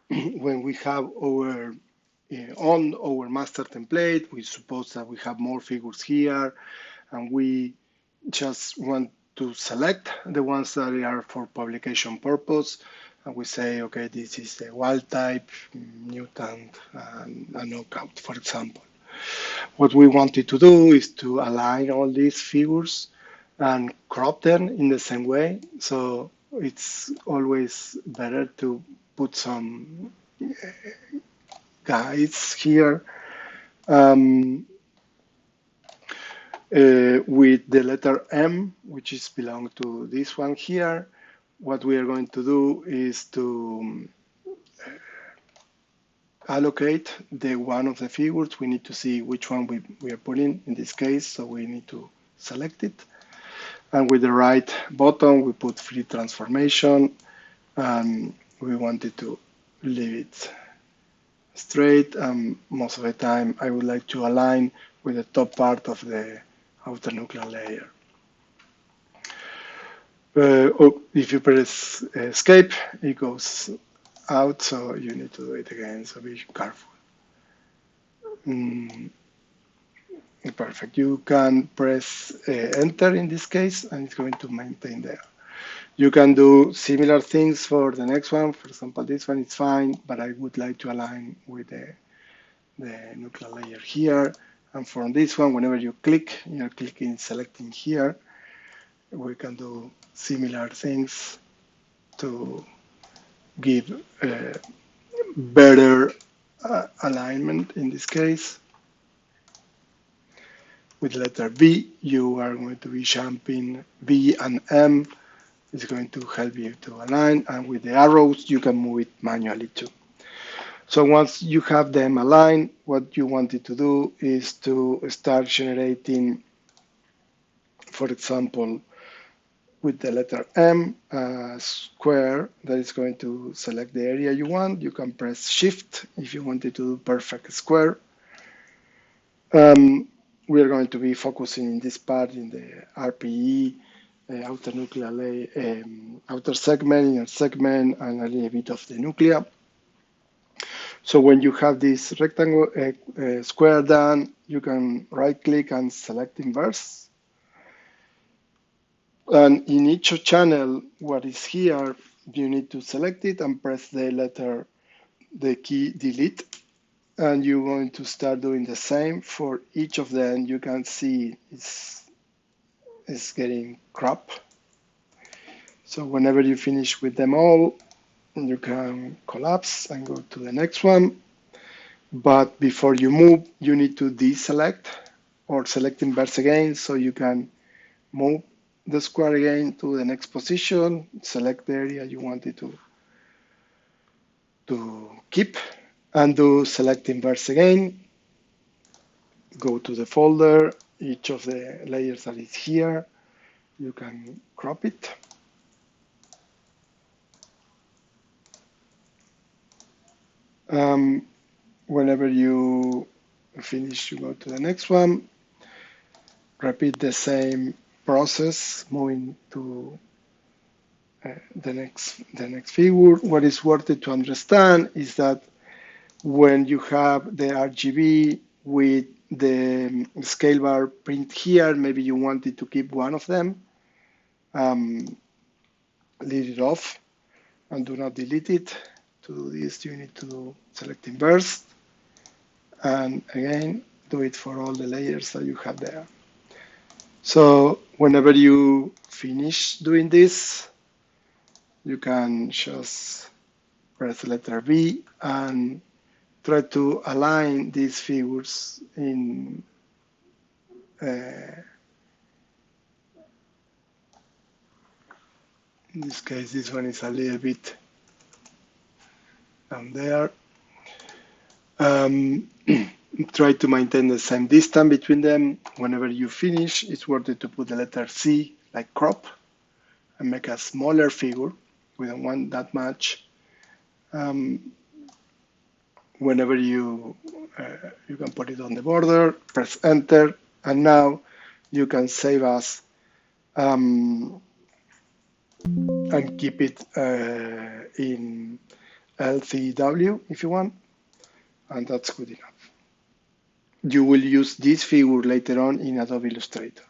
when we have our on our master template, we suppose that we have more figures here, and we just want to select the ones that are for publication purpose. And we say, okay, this is the wild type, mutant, and knockout, for example. What we wanted to do is to align all these figures and crop them in the same way. So it's always better to put some guides here with the letter M, which is belong to this one here. What we are going to do is to allocate the one of the figures. We need to see which one we are putting in this case, so we need to select it. And with the right button, we put free transformation, and we wanted to leave it straight. Most of the time, I would like to align with the top part of the outer nuclear layer. If you press escape, it goes out, so you need to do it again, so be careful. Perfect. You can press enter in this case, and it's going to maintain there. You can do similar things for the next one. For example, this one is fine, but I would like to align with the nuclear layer here. And for this one, whenever you click, you're clicking, selecting here. We can do similar things to give better alignment in this case. With letter V, you are going to be jumping V and M. It's going to help you to align, and with the arrows, you can move it manually too. So once you have them aligned, what you wanted to do is to start generating, for example, with the letter M, a square that is going to select the area you want. You can press Shift if you wanted to do perfect square. We are going to be focusing in this part in the RPE, outer nuclear layer, outer segment, inner segment, and a little bit of the nuclear. So when you have this rectangle square done, you can right click and select inverse. And in each channel, what is here, you need to select it and press the key delete. And you're going to start doing the same for each of them. You can see it's getting cropped. So whenever you finish with them all, you can collapse and go to the next one. But before you move, you need to deselect or select inverse again, so you can move the square again to the next position, select the area you wanted to keep, and do select inverse again. Go to the folder, each of the layers that is here, you can crop it. Whenever you finish, you go to the next one. Repeat the same process, moving to the next figure. What is worth it to understand is that when you have the RGB with the scale bar print here, maybe you wanted to keep one of them. Leave it off and do not delete it. To do this, you need to select inverse, and again, do it for all the layers that you have there. So whenever you finish doing this, you can just press the letter V and try to align these figures in this case, this one is a little bit down there. Try to maintain the same distance between them. Whenever you finish, it's worth it to put the letter C, like crop, and make a smaller figure. We don't want that much. Whenever you can put it on the border, press enter, and now you can save as and keep it in LCW if you want, and that's good enough. You will use this figure later on in Adobe Illustrator.